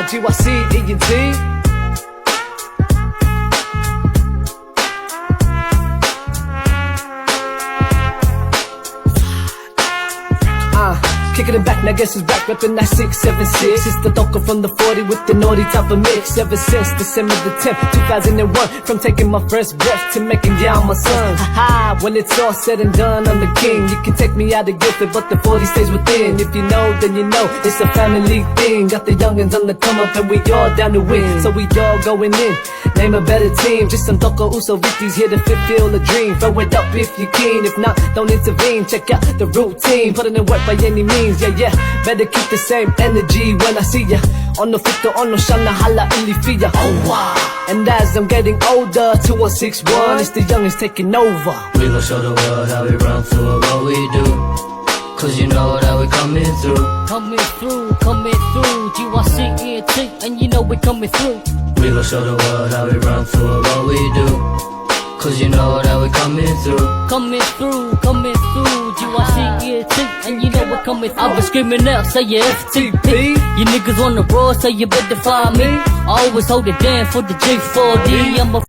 GYC, ENT. Kicking it back, now guess who's back, reppin' that 676. It's the Doka from the 40 with the naughty type of mix. Ever since December the 10th, 2001, from taking my first breath to making down my sons. Haha, when it's all said and done, I'm the king. You can take me out of Guilford, but the 40 stays within. If you know, then you know, it's a family thing. Got the youngins on the come up and we all down to win. So we all going in, name a better team. Just some Doka Usovitis here to fulfill a dream. Throw it up if you keen, if not, don't intervene. Check out the routine, putting in work by any means. Yeah, better keep the same energy when I see ya. Ono fito, ono shana hala ilifia. Oh wow. And as I'm getting older, 2161, it's the youngins taking over. We gon' show the world how we run through what we do. Cause you know that we coming through. Coming through, GYC, ENT, and you know we coming through. We gon' show the world how we run through what we do. Cause you know that we coming through. Coming through, GYC, ENT, and you know we're coming through. I've been screaming out, say your FTP. You niggas on the road, so you better find me. I always hold it down for the G4D. I'm a